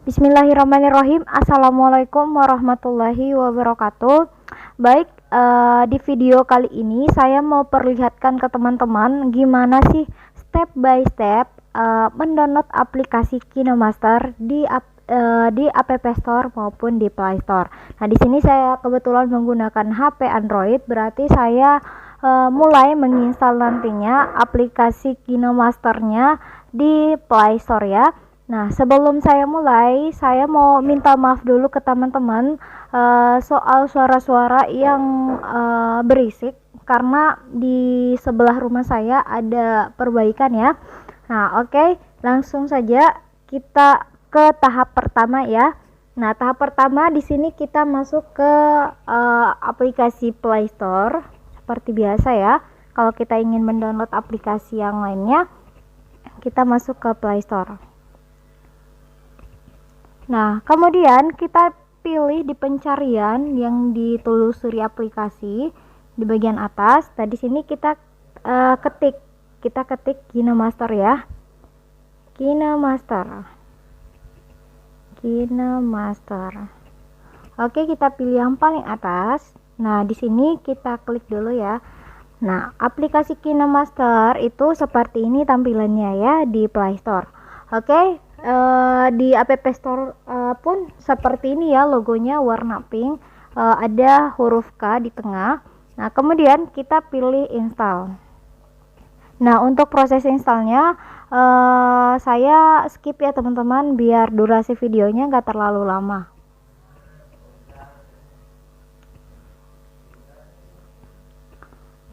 Bismillahirrahmanirrahim. Assalamualaikum warahmatullahi wabarakatuh. Baik, di video kali ini saya mau perlihatkan ke teman-teman gimana sih step by step mendownload aplikasi KinoMaster di App Store maupun di Play Store. Nah, di sini saya kebetulan menggunakan HP Android, berarti saya mulai menginstal nantinya aplikasi KinoMasternya di Play Store ya. Nah, sebelum saya mulai, saya mau minta maaf dulu ke teman-teman soal suara-suara yang berisik karena di sebelah rumah saya ada perbaikan ya. Nah, oke, langsung saja kita ke tahap pertama ya. Nah, tahap pertama di sini kita masuk ke aplikasi Play Store seperti biasa ya. Kalau kita ingin mendownload aplikasi yang lainnya, kita masuk ke Play Store. Nah, kemudian kita pilih di pencarian yang ditelusuri aplikasi di bagian atas. Di sini kita ketik KinoMaster ya. KinoMaster. Oke, kita pilih yang paling atas. Nah, di sini kita klik dulu ya. Nah, aplikasi KinoMaster itu seperti ini tampilannya ya di Play Store. Oke. Di App Store pun seperti ini ya, logonya warna pink, ada huruf K di tengah. Nah, kemudian kita pilih install. Nah, untuk proses installnya saya skip ya teman-teman, biar durasi videonya nggak terlalu lama.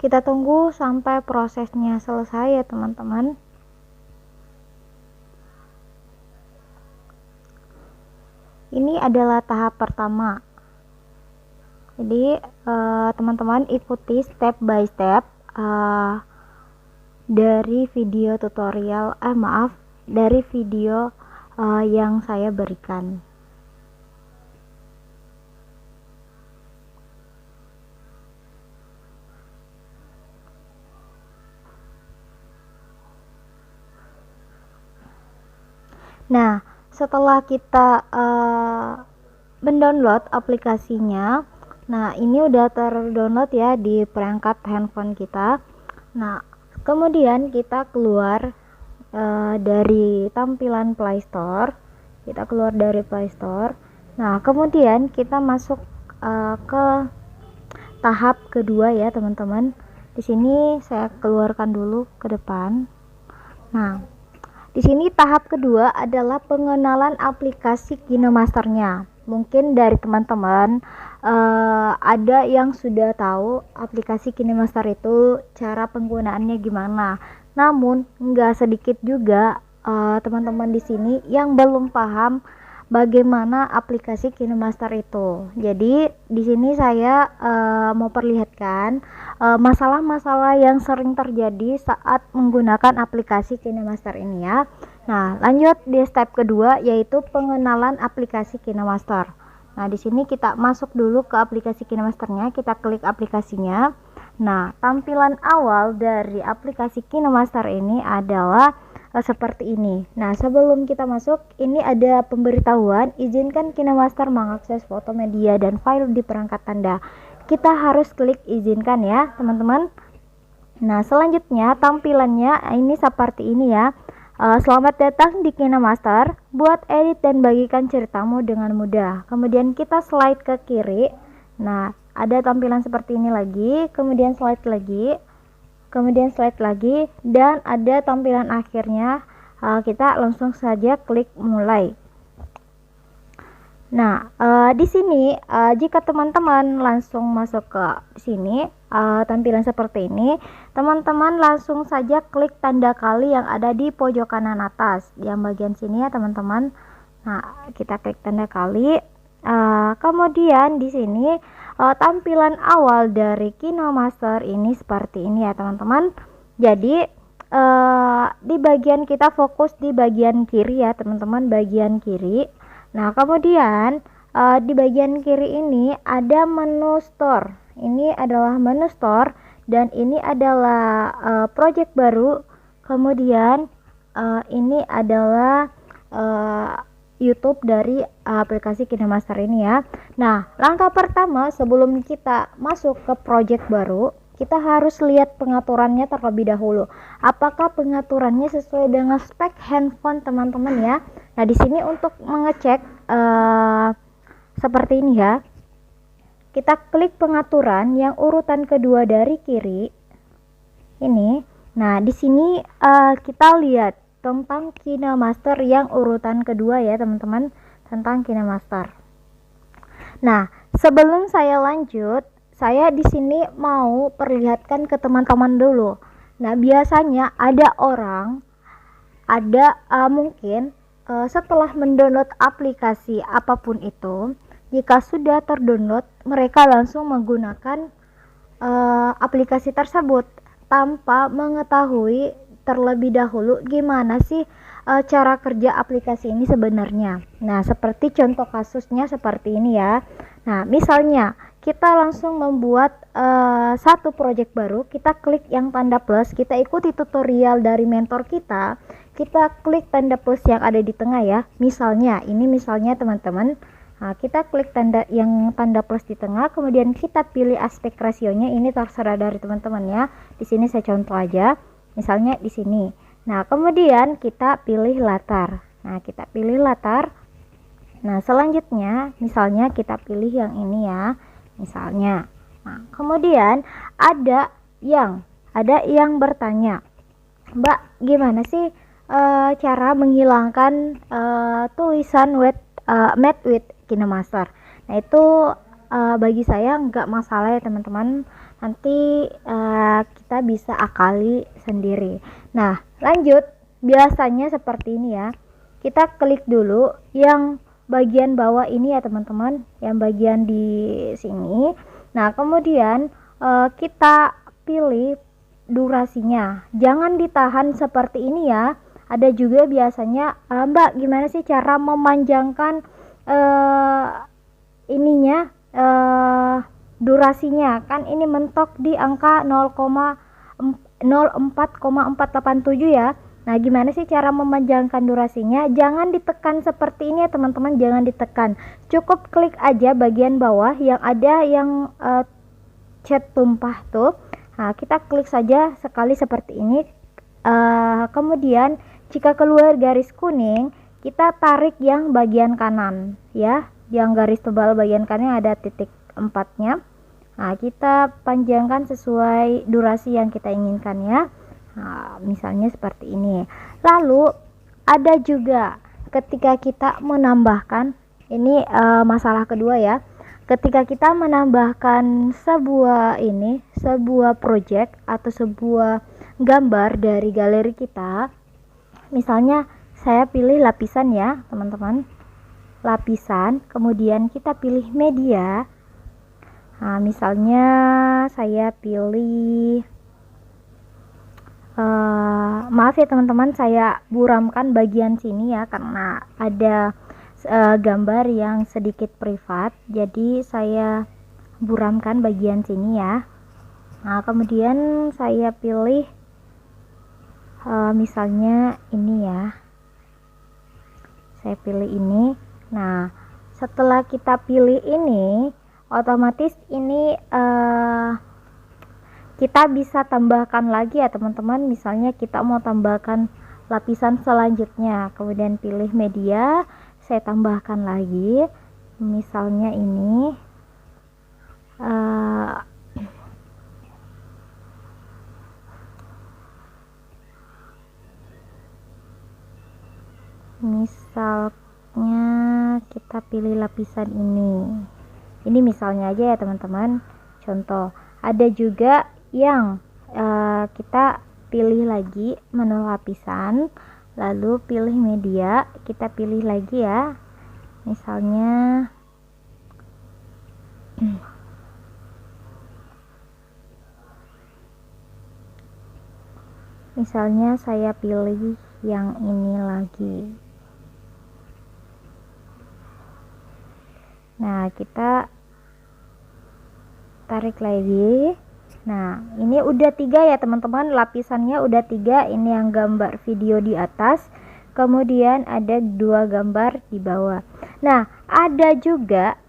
Kita tunggu sampai prosesnya selesai ya teman-teman. Ini adalah tahap pertama. Jadi teman-teman ikuti step by step dari video tutorial dari video yang saya berikan. Nah, setelah kita mendownload aplikasinya, nah ini udah terdownload ya di perangkat handphone kita. Nah, kemudian kita keluar dari tampilan Play Store. Nah, kemudian kita masuk ke tahap kedua ya teman-teman. Di sini saya keluarkan dulu ke depan. Nah, di sini tahap kedua adalah pengenalan aplikasi KinoMasternya. Mungkin dari teman-teman ada yang sudah tahu aplikasi KinoMaster itu cara penggunaannya gimana. Namun nggak sedikit juga teman-teman di sini yang belum paham bagaimana aplikasi KinoMaster itu. Jadi di sini saya mau perlihatkan masalah-masalah yang sering terjadi saat menggunakan aplikasi KinoMaster ini ya. Nah, lanjut di step kedua yaitu pengenalan aplikasi KinoMaster. Nah, di sini kita masuk dulu ke aplikasi KinoMasternya, kita klik aplikasinya. Nah, tampilan awal dari aplikasi KinoMaster ini adalah seperti ini. Nah, sebelum kita masuk, ini ada pemberitahuan, izinkan KinoMaster mengakses foto media dan file di perangkat Anda. Kita harus klik izinkan ya teman-teman. Nah, selanjutnya tampilannya ini seperti ini ya. Selamat datang di KinoMaster, buat edit dan bagikan ceritamu dengan mudah. Kemudian kita slide ke kiri. Nah, ada tampilan seperti ini lagi, kemudian slide lagi, dan ada tampilan akhirnya. Kita langsung saja klik mulai. Nah, di sini jika teman-teman langsung masuk ke sini, tampilan seperti ini, teman-teman langsung saja klik tanda kali yang ada di pojok kanan atas, yang bagian sini ya teman-teman. Nah, kita klik tanda kali. Kemudian di sini tampilan awal dari KinoMaster ini seperti ini ya teman-teman. Jadi di bagian kita fokus di bagian kiri ya teman-teman, bagian kiri. Nah, kemudian di bagian kiri ini ada menu store. Ini adalah menu store dan ini adalah project baru. Kemudian ini adalah YouTube dari aplikasi KineMaster ini ya. Nah, langkah pertama sebelum kita masuk ke project baru, kita harus lihat pengaturannya terlebih dahulu. Apakah pengaturannya sesuai dengan spek handphone teman-teman ya. Nah, di sini untuk mengecek seperti ini ya. Kita klik pengaturan yang urutan kedua dari kiri. Ini. Nah, di sini kita lihat tentang KineMaster yang urutan kedua ya teman-teman, tentang KineMaster. Nah, sebelum saya lanjut, saya di sini mau perlihatkan ke teman-teman dulu. Nah, biasanya ada orang, mungkin setelah mendownload aplikasi apapun itu, jika sudah terdownload, mereka langsung menggunakan aplikasi tersebut tanpa mengetahui terlebih dahulu gimana sih cara kerja aplikasi ini sebenarnya. Nah, seperti contoh kasusnya seperti ini ya. Nah, misalnya kita langsung membuat satu project baru, kita klik yang tanda plus, kita ikuti tutorial dari mentor kita klik tanda plus yang ada di tengah ya. Misalnya teman-teman, kita klik yang tanda plus di tengah, kemudian kita pilih aspek rasionya. Ini terserah dari teman-teman ya. Di sini saya contoh aja. Misalnya di sini. Nah, kemudian kita pilih latar. Nah, kita pilih latar. Nah, selanjutnya misalnya kita pilih yang ini ya. Misalnya. Nah, kemudian ada yang bertanya, "Mbak, gimana sih cara menghilangkan tulisan Matte with KineMaster?" Nah, itu bagi saya nggak masalah ya teman-teman. Nanti kita bisa akali sendiri. Nah, lanjut. Biasanya seperti ini ya. Kita klik dulu yang bagian bawah ini ya teman-teman, yang bagian di sini. Nah, kemudian kita pilih durasinya. Jangan ditahan seperti ini ya. Ada juga biasanya, "Mbak, gimana sih cara memanjangkan durasinya?" Kan ini mentok di angka 04,487 ya. Nah, gimana sih cara memanjangkan durasinya? Jangan ditekan seperti ini ya teman-teman, jangan ditekan. Cukup klik aja bagian bawah yang ada yang cat tumpah tuh. Nah, kita klik saja sekali seperti ini. Kemudian jika keluar garis kuning, kita tarik yang bagian kanan ya, yang garis tebal bagian kanan ada titik 4-nya. Nah, kita panjangkan sesuai durasi yang kita inginkan ya. Nah, misalnya seperti ini. Lalu ada juga ketika kita menambahkan, ini masalah kedua ya. Ketika kita menambahkan sebuah project atau sebuah gambar dari galeri kita, misalnya saya pilih lapisan ya teman-teman, lapisan, kemudian kita pilih media. Nah, misalnya saya pilih maaf ya teman-teman, saya buramkan bagian sini ya karena ada gambar yang sedikit privat, jadi saya buramkan bagian sini ya. Nah, kemudian saya pilih misalnya ini ya, saya pilih ini. Nah, setelah kita pilih ini, otomatis ini kita bisa tambahkan lagi ya teman-teman. Misalnya kita mau tambahkan lapisan selanjutnya, kemudian pilih media, saya tambahkan lagi misalnya ini misalnya kita pilih lapisan ini misalnya aja ya teman-teman, contoh. Ada juga yang kita pilih lagi menu lapisan, lalu pilih media, kita pilih lagi ya, misalnya saya pilih yang ini lagi. Nah, kita tarik lagi. Nah, ini udah 3 ya teman-teman, lapisannya udah 3. Ini yang gambar video di atas, kemudian ada 2 gambar di bawah. Nah, ada juga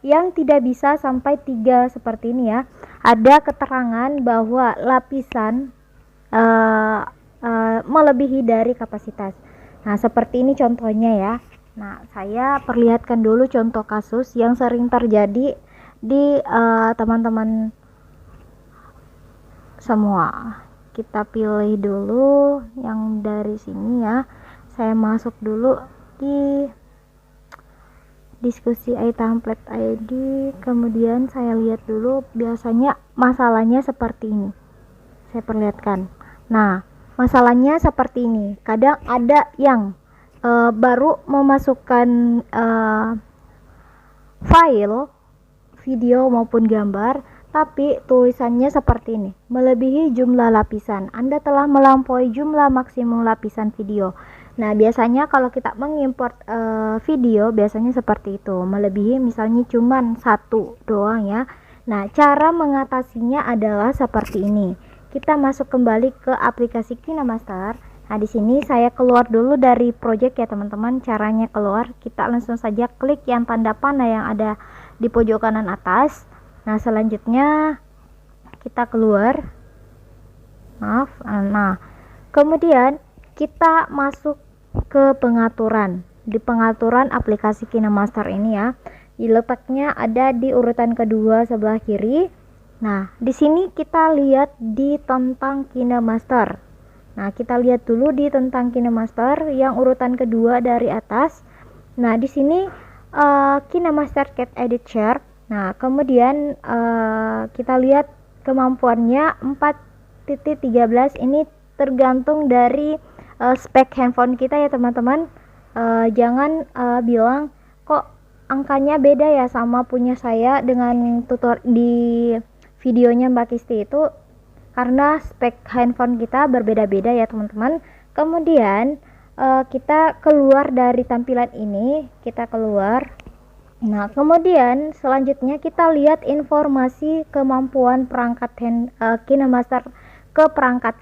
yang tidak bisa sampai 3 seperti ini ya. Ada keterangan bahwa lapisan melebihi dari kapasitas. Nah, seperti ini contohnya ya. Nah, saya perlihatkan dulu contoh kasus yang sering terjadi di teman-teman semua. Kita pilih dulu yang dari sini ya. Saya masuk dulu di diskusi iTemplate ID, kemudian saya lihat dulu biasanya masalahnya seperti ini. Saya perlihatkan. Nah, masalahnya seperti ini. Kadang ada yang baru memasukkan file video maupun gambar, tapi tulisannya seperti ini, melebihi jumlah lapisan. Anda telah melampaui jumlah maksimum lapisan video. Nah, biasanya kalau kita mengimport video biasanya seperti itu, melebihi misalnya cuman 1 doang ya. Nah, cara mengatasinya adalah seperti ini. Kita masuk kembali ke aplikasi KineMaster. Nah, di sini saya keluar dulu dari project ya teman-teman. Caranya keluar, kita langsung saja klik yang tanda panah yang ada di pojok kanan atas. Nah, selanjutnya kita keluar. Nah, kemudian kita masuk ke pengaturan. Di pengaturan aplikasi KineMaster ini ya. Letaknya ada di urutan kedua sebelah kiri. Nah, di sini kita lihat di tentang KineMaster. Nah, kita lihat dulu di tentang KineMaster yang urutan kedua dari atas. Nah, di sini KineMaster Cat Edit Share. Nah, kemudian kita lihat kemampuannya 4.13. Ini tergantung dari spek handphone kita ya teman-teman. Jangan bilang kok angkanya beda ya sama punya saya dengan tutor di videonya Mbak Kisti itu, karena spek handphone kita berbeda-beda ya teman-teman. Kemudian kita keluar dari tampilan ini, kita keluar. Nah, kemudian selanjutnya kita lihat informasi kemampuan perangkat KineMaster ke perangkat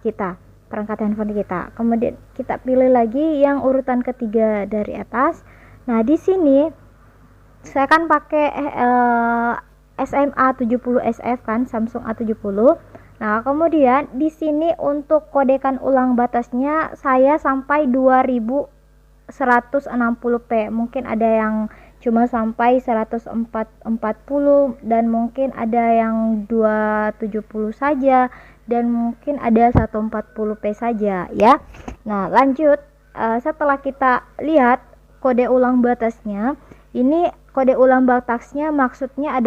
handphone kita. Kemudian kita pilih lagi yang urutan ketiga dari atas. Nah, di sini saya kan pakai SMA 70 SF kan, Samsung A70. Nah, kemudian di sini untuk kodekan ulang batasnya saya sampai 2160p. Mungkin ada yang cuma sampai 140 dan mungkin ada yang 270 saja dan mungkin ada 140p saja ya. Nah, lanjut setelah kita lihat kode ulang batasnya, ini kode ulang batasnya maksudnya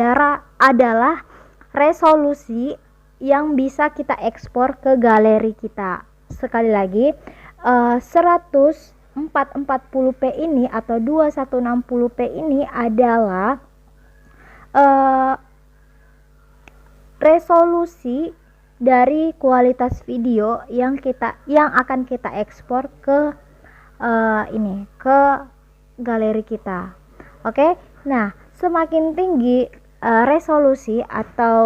adalah resolusi yang bisa kita ekspor ke galeri kita. Sekali lagi, 440p ini atau 2160p ini adalah resolusi dari kualitas video yang akan kita ekspor ke ke galeri kita. Oke. Nah, semakin tinggi resolusi atau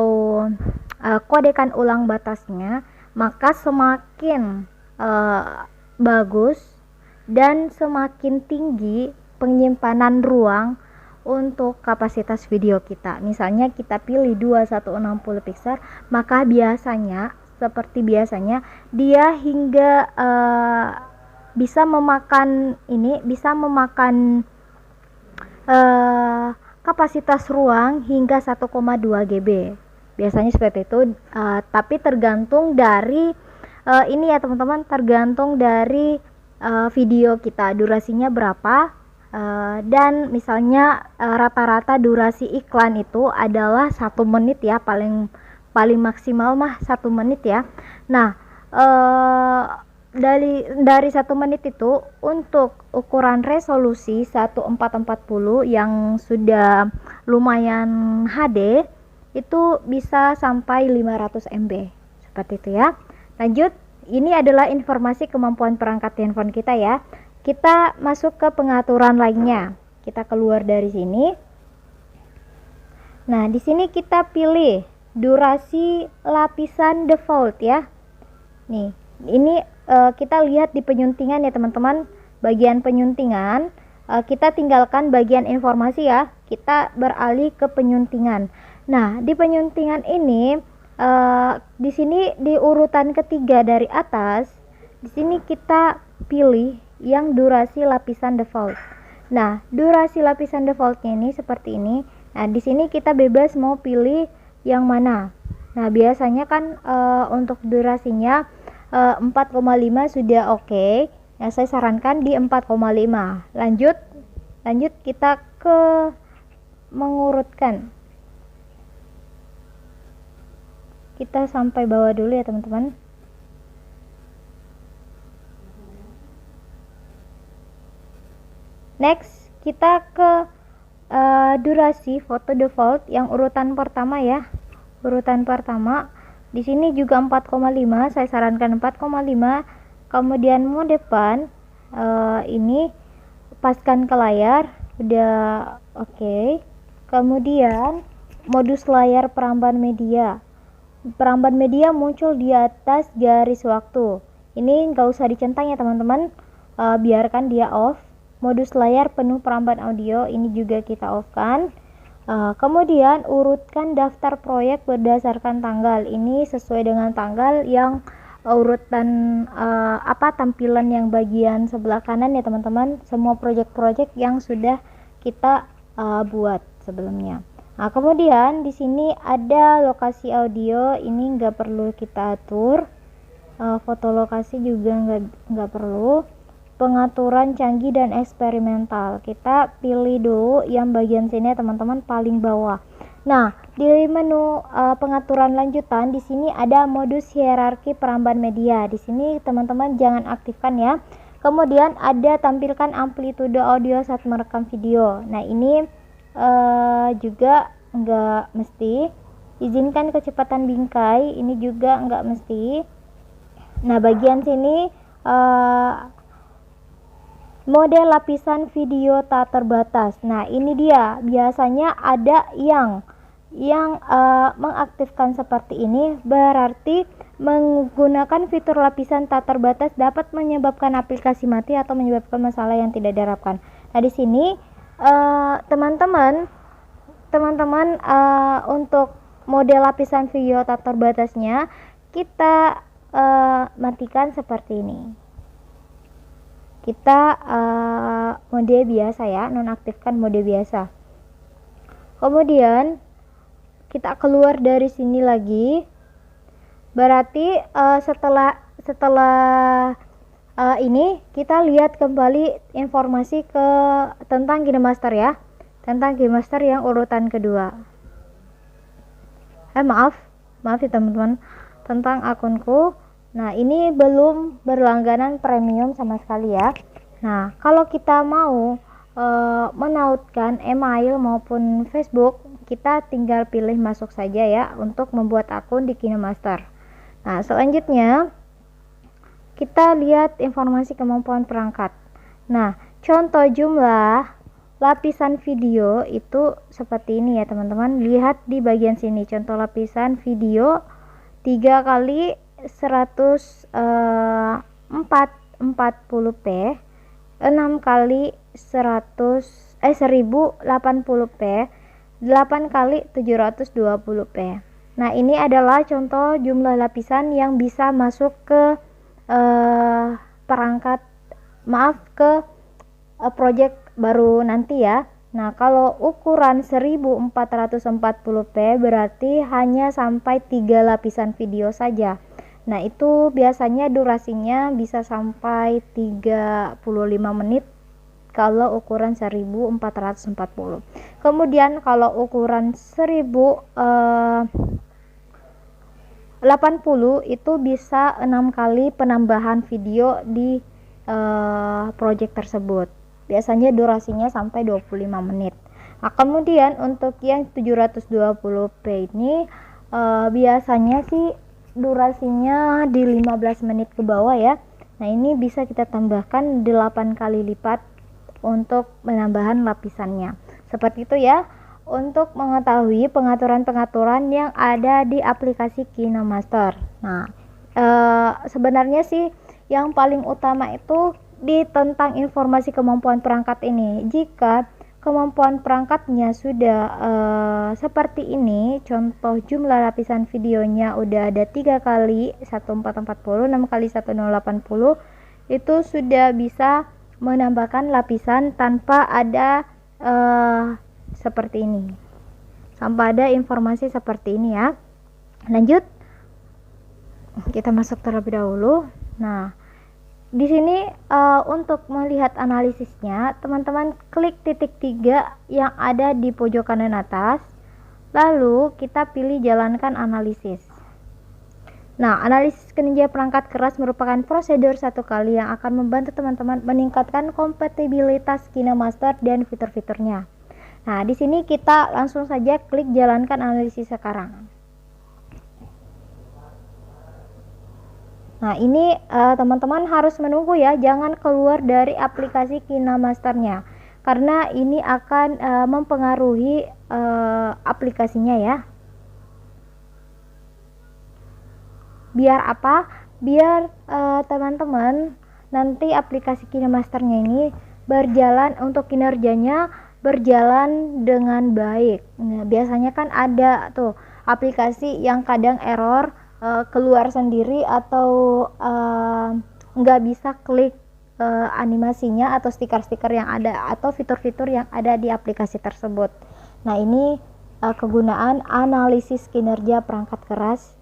kodekan ulang batasnya, maka semakin bagus dan semakin tinggi penyimpanan ruang untuk kapasitas video kita. Misalnya kita pilih 2160 pixel, maka seperti biasanya dia hingga bisa memakan kapasitas ruang hingga 1,2 GB. Biasanya seperti itu, tapi tergantung dari ini ya teman-teman, tergantung dari video kita durasinya berapa, dan misalnya rata-rata durasi iklan itu adalah 1 menit ya, paling maksimal mah 1 menit ya. Nah, dari 1 menit itu untuk ukuran resolusi 1440 yang sudah lumayan HD itu bisa sampai 500 MB seperti itu ya. Lanjut, ini adalah informasi kemampuan perangkat handphone kita ya. Kita masuk ke pengaturan lainnya. Kita keluar dari sini. Nah, di sini kita pilih durasi lapisan default ya. Nih, ini kita lihat di penyuntingan ya teman-teman. Bagian penyuntingan, kita tinggalkan bagian informasi ya, kita beralih ke penyuntingan. Nah, di penyuntingan ini di sini di urutan ketiga dari atas, di sini kita pilih yang durasi lapisan default. Nah, durasi lapisan defaultnya ini seperti ini. Nah, di sini kita bebas mau pilih yang mana. Nah, biasanya kan untuk durasinya 4,5 sudah oke. Ya, saya sarankan di 4,5. Lanjut kita ke mengurutkan. Kita sampai bawah dulu ya teman-teman. Next, kita ke durasi foto default yang urutan pertama ya. Urutan pertama. Di sini juga 4,5, saya sarankan 4,5. Kemudian mode depan ini paskan ke layar, udah oke. Kemudian modus layar peramban media. Peramban media muncul di atas garis waktu. Ini nggak usah dicentang ya teman-teman, biarkan dia off. Modus layar penuh peramban audio ini juga kita off kan. Kemudian urutkan daftar proyek berdasarkan tanggal. Ini sesuai dengan tanggal yang urutan tampilan yang bagian sebelah kanan ya teman-teman. Semua proyek-proyek yang sudah kita buat sebelumnya. Nah, kemudian di sini ada lokasi audio, ini nggak perlu kita atur. Foto lokasi juga nggak perlu. Pengaturan canggih dan eksperimental, kita pilih dulu yang bagian sini teman-teman, paling bawah. Nah, di menu pengaturan lanjutan di sini ada modus hierarki peramban media. Di sini teman-teman jangan aktifkan ya. Kemudian ada tampilkan amplitude audio saat merekam video. Nah, ini juga nggak mesti. Izinkan kecepatan bingkai, ini juga nggak mesti. Nah, bagian sini mode lapisan video tak terbatas. Nah, ini dia. Biasanya ada yang mengaktifkan seperti ini, berarti menggunakan fitur lapisan tak terbatas dapat menyebabkan aplikasi mati atau menyebabkan masalah yang tidak diharapkan. Nah, di sini teman-teman untuk mode lapisan video tak terbatasnya kita matikan seperti ini. Kita mode biasa ya, nonaktifkan mode biasa. Kemudian kita keluar dari sini lagi, berarti setelah ini kita lihat kembali informasi tentang KineMaster ya, tentang KineMaster yang urutan kedua. Maaf ya teman-teman, tentang akunku. Nah, ini belum berlangganan premium sama sekali ya. Nah, kalau kita mau menautkan email maupun Facebook, kita tinggal pilih masuk saja ya untuk membuat akun di KineMaster. Nah, selanjutnya kita lihat informasi kemampuan perangkat. Nah, contoh jumlah lapisan video itu seperti ini ya teman-teman. Lihat di bagian sini contoh lapisan video 3 kali 1080p, 6 kali 1080p, 8 kali 720p. Nah, ini adalah contoh jumlah lapisan yang bisa masuk ke project baru nanti ya. Nah, kalau ukuran 1440p berarti hanya sampai 3 lapisan video saja. Nah, itu biasanya durasinya bisa sampai 35 menit kalau ukuran 1440. Kemudian kalau ukuran 1080 itu bisa 6 kali penambahan video di project tersebut. Biasanya durasinya sampai 25 menit. Nah, kemudian untuk yang 720p ini biasanya sih durasinya di 15 menit ke bawah ya. Nah, ini bisa kita tambahkan 8 kali lipat untuk penambahan lapisannya. Seperti itu ya, untuk mengetahui pengaturan-pengaturan yang ada di aplikasi KineMaster. Nah, sebenarnya sih yang paling utama itu di tentang informasi kemampuan perangkat ini. Jika kemampuan perangkatnya sudah seperti ini, contoh jumlah lapisan videonya udah ada 3 kali 1440, 6 kali 1080, itu sudah bisa menambahkan lapisan tanpa ada seperti ini, tanpa ada informasi seperti ini ya. Lanjut, kita masuk terlebih dahulu. Nah, di sini untuk melihat analisisnya, teman-teman klik titik 3 yang ada di pojok kanan atas, lalu kita pilih jalankan analisis. Nah, analisis kinerja perangkat keras merupakan prosedur satu kali yang akan membantu teman-teman meningkatkan kompatibilitas KineMaster dan fitur-fiturnya. Nah, di sini kita langsung saja klik jalankan analisis sekarang. Nah, ini teman-teman harus menunggu ya, jangan keluar dari aplikasi KineMaster-nya, karena ini akan mempengaruhi aplikasinya ya. Biar apa? Biar teman-teman nanti aplikasi KineMaster-nya ini berjalan untuk kinerjanya berjalan dengan baik. Nah, biasanya kan ada tuh aplikasi yang kadang error, keluar sendiri atau nggak bisa klik animasinya atau stiker-stiker yang ada atau fitur-fitur yang ada di aplikasi tersebut. Nah, ini kegunaan analisis kinerja perangkat keras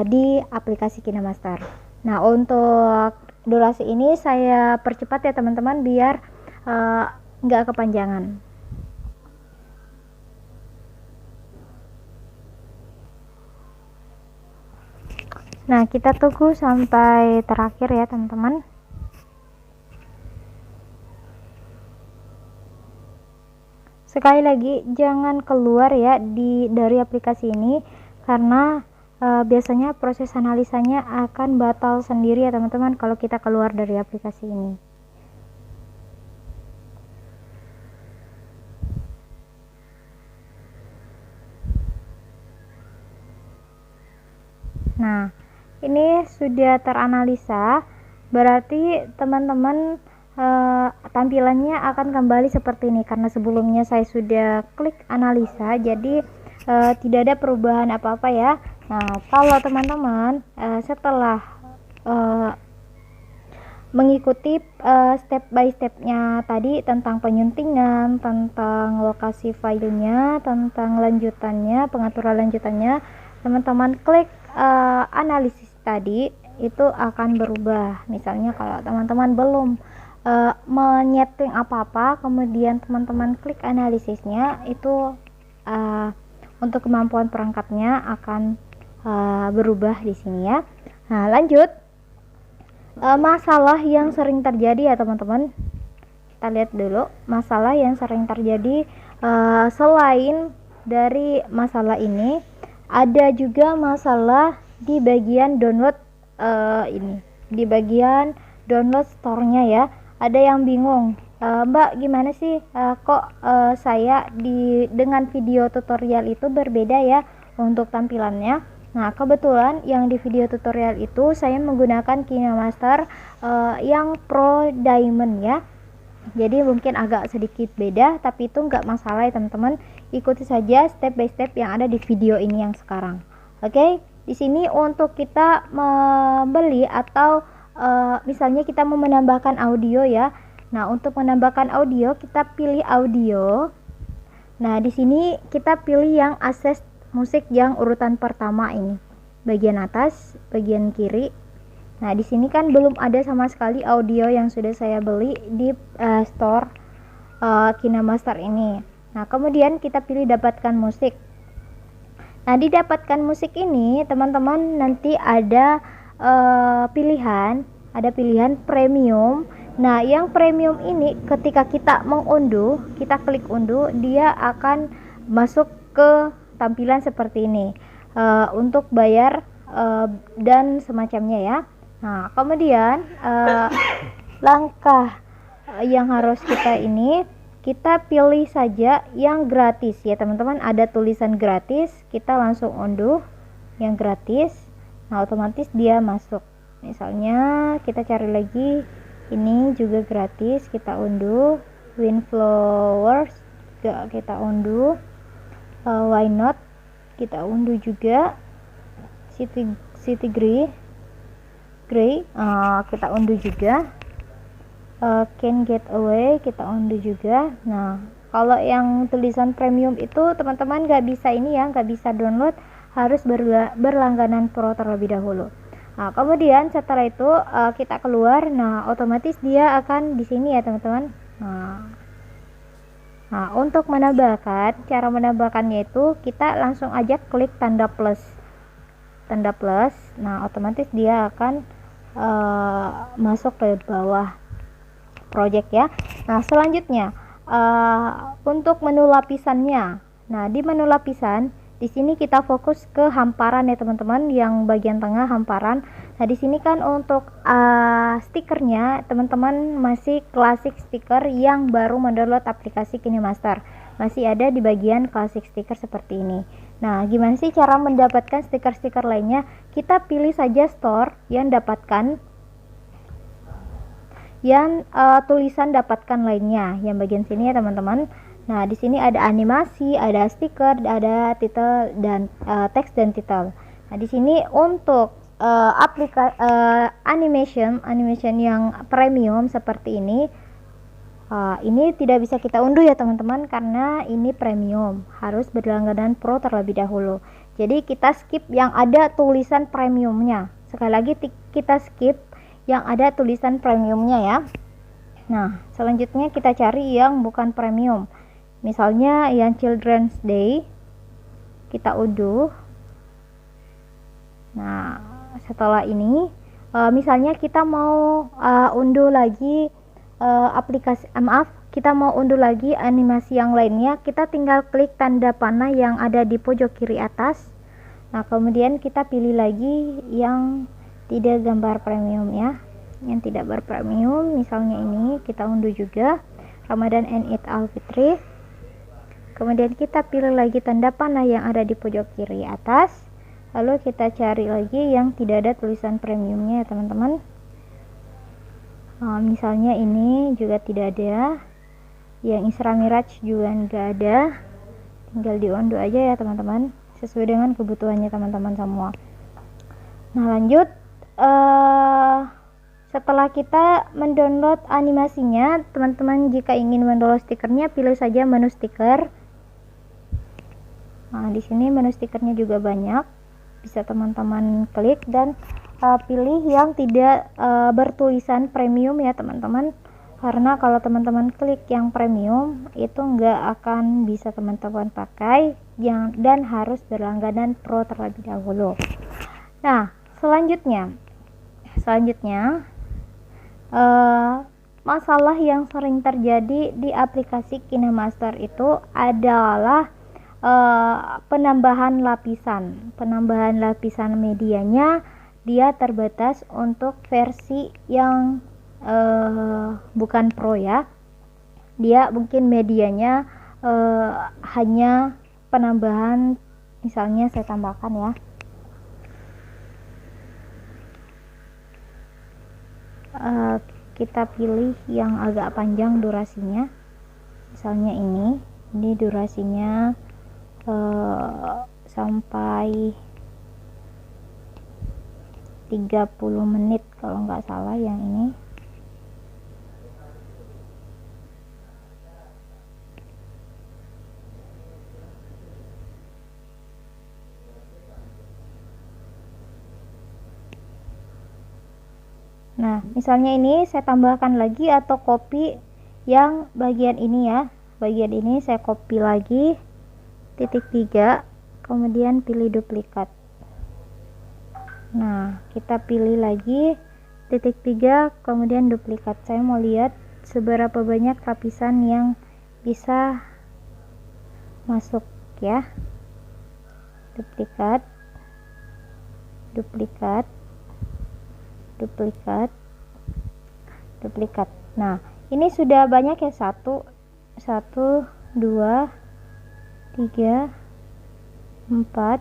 di aplikasi KineMaster. Nah, untuk durasi ini saya percepat ya teman-teman, biar nggak kepanjangan. Nah, kita tunggu sampai terakhir ya teman-teman. Sekali lagi, jangan keluar ya dari aplikasi ini, karena biasanya proses analisanya akan batal sendiri ya teman-teman kalau kita keluar dari aplikasi ini. Nah, ini sudah teranalisa, berarti teman-teman tampilannya akan kembali seperti ini, karena sebelumnya saya sudah klik analisa, jadi tidak ada perubahan apa-apa ya. Nah, kalau teman-teman setelah mengikuti step by stepnya tadi tentang penyuntingan, tentang lokasi filenya, tentang lanjutannya, pengaturan lanjutannya, teman-teman klik analisis tadi, itu akan berubah. Misalnya kalau teman-teman belum menyeting apa-apa, kemudian teman-teman klik analisisnya, itu untuk kemampuan perangkatnya akan berubah di sini ya. Nah, lanjut, masalah yang sering terjadi ya teman-teman, kita lihat dulu masalah yang sering terjadi. Selain dari masalah ini, ada juga masalah di bagian download ini, di bagian download store-nya ya. Ada yang bingung, Mbak, gimana sih kok saya dengan video tutorial itu berbeda ya untuk tampilannya. Nah, kebetulan yang di video tutorial itu saya menggunakan KineMaster yang Pro Diamond ya. Jadi mungkin agak sedikit beda, tapi itu nggak masalah ya teman-teman. Ikuti saja step by step yang ada di video ini yang sekarang. Oke, di sini untuk kita membeli atau misalnya kita mau menambahkan audio ya. Nah, untuk menambahkan audio kita pilih audio. Nah, di sini kita pilih yang akses musik yang urutan pertama ini, bagian atas, bagian kiri. Nah, di sini kan belum ada sama sekali audio yang sudah saya beli di store KineMaster ini. Nah, kemudian kita pilih dapatkan musik. Nah, di dapatkan musik ini teman-teman nanti ada pilihan premium. Nah, yang premium ini ketika kita mengunduh, kita klik unduh, dia akan masuk ke tampilan seperti ini untuk bayar dan semacamnya ya. Nah, kemudian langkah yang harus kita pilih saja yang gratis ya teman-teman. Ada tulisan gratis, kita langsung unduh yang gratis. Nah, otomatis dia masuk. Misalnya kita cari lagi, ini juga gratis, kita unduh. Windflowers juga kita unduh. Why not kita unduh juga. City Grey kita unduh juga. Can Get Away kita unduh juga. Nah, kalau yang tulisan premium itu teman-teman nggak bisa ini ya, nggak bisa download, harus berlangganan pro terlebih dahulu. Nah, kemudian setelah itu kita keluar. Nah, otomatis dia akan di sini ya teman-teman. Nah, untuk menambahkan, cara menambahkannya itu kita langsung aja klik tanda plus. Nah, otomatis dia akan masuk ke bawah project ya. Nah, selanjutnya untuk menu lapisannya. Nah, di menu lapisan di sini kita fokus ke hamparan ya teman-teman, yang bagian tengah hamparan. Nah, di sini kan untuk stikernya teman-teman masih klasik stiker yang baru mendownload aplikasi KineMaster. Masih ada di bagian klasik stiker seperti ini. Nah, gimana sih cara mendapatkan stiker-stiker lainnya? Kita pilih saja store yang dapatkan tulisan dapatkan lainnya, yang bagian sini ya teman-teman. Nah, di sini ada animasi, ada stiker, ada title dan teks dan title. Nah, di sini untuk animation yang premium seperti ini tidak bisa kita unduh ya teman-teman, karena ini premium, harus berlangganan pro terlebih dahulu. Jadi kita skip yang ada tulisan premiumnya. Sekali lagi kita skip yang ada tulisan premiumnya ya. Nah, selanjutnya kita cari yang bukan premium. Misalnya yang Children's Day, kita unduh. Nah, setelah ini misalnya kita mau unduh lagi kita mau unduh lagi animasi yang lainnya, kita tinggal klik tanda panah yang ada di pojok kiri atas. Nah, kemudian kita pilih lagi yang tidak gambar premium ya, yang tidak berpremium. Misalnya ini kita unduh juga, Ramadan and Eid al-Fitri. Kemudian kita pilih lagi tanda panah yang ada di pojok kiri atas, lalu kita cari lagi yang tidak ada tulisan premiumnya ya teman-teman. Misalnya ini juga tidak ada, yang Isra Miraj juga nggak ada, tinggal diunduh aja ya teman-teman, sesuai dengan kebutuhannya teman-teman semua. Nah, lanjut, setelah kita mendownload animasinya, teman-teman jika ingin mendownload stikernya, pilih saja menu stiker. Nah, di sini menu stikernya juga banyak, bisa teman-teman klik dan pilih yang tidak bertulisan premium ya teman-teman, karena kalau teman-teman klik yang premium itu nggak akan bisa teman-teman pakai dan harus berlangganan pro terlebih dahulu. Nah, selanjutnya masalah yang sering terjadi di aplikasi KineMaster itu adalah penambahan lapisan medianya. Dia terbatas untuk versi yang bukan pro ya. Dia mungkin medianya hanya penambahan, misalnya saya tambahkan ya, kita pilih yang agak panjang durasinya. Misalnya ini durasinya sampai 30 menit kalau nggak salah yang ini. Nah, misalnya ini saya tambahkan lagi atau copy yang bagian ini ya. Bagian ini saya copy lagi, titik 3, kemudian pilih duplikat. Nah, kita pilih lagi titik 3, kemudian duplikat. Saya mau lihat seberapa banyak lapisan yang bisa masuk ya. Duplikat, duplikat, duplikat, duplikat. Nah, ini sudah banyak ya, 1, 2, 3, 4,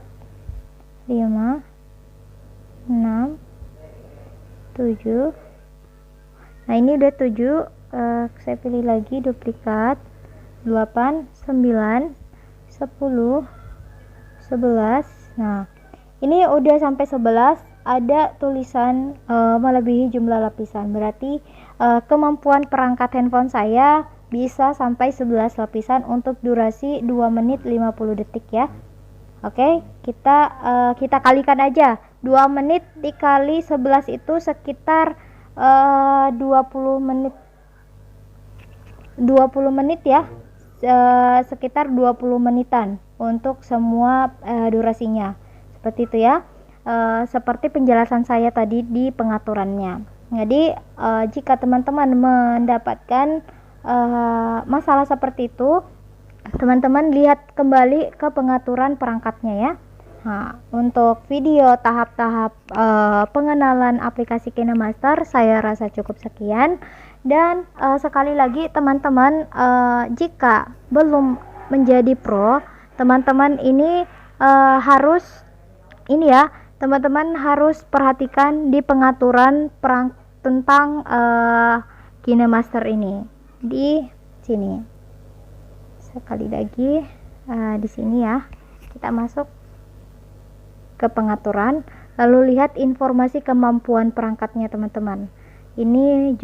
5, 6, 7. Nah ini udah 7. Saya pilih lagi duplikat 8, 9, 10, 11. Nah ini udah sampai 11. Ada tulisan melebihi jumlah lapisan, berarti kemampuan perangkat handphone saya bisa sampai 11 lapisan untuk durasi 2 menit 50 detik ya. Oke, kita kalikan aja. 2 menit dikali 11 itu sekitar 20 menit. 20 menit ya. Sekitar 20 menitan untuk semua durasinya. Seperti itu ya. Seperti penjelasan saya tadi di pengaturannya. Jadi jika teman-teman mendapatkan masalah seperti itu, teman-teman lihat kembali ke pengaturan perangkatnya ya. Nah, untuk video tahap-tahap pengenalan aplikasi KineMaster saya rasa cukup sekian. Dan sekali lagi teman-teman, jika belum menjadi pro, teman-teman ini harus ini ya, teman-teman harus perhatikan di pengaturan tentang KineMaster ini di sini. Sekali lagi di sini ya, kita masuk ke pengaturan, lalu lihat informasi kemampuan perangkatnya teman-teman. Ini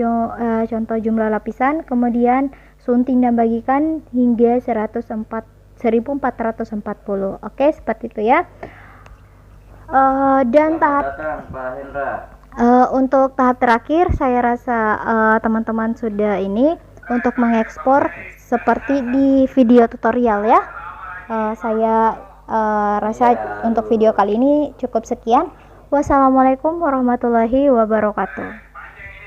contoh jumlah lapisan, kemudian sunting dan bagikan hingga 1440. Oke, seperti itu ya. Dan untuk tahap terakhir saya rasa teman-teman sudah ini untuk mengekspor seperti di video tutorial ya. Saya rasa untuk video kali ini cukup sekian. Wassalamualaikum warahmatullahi wabarakatuh.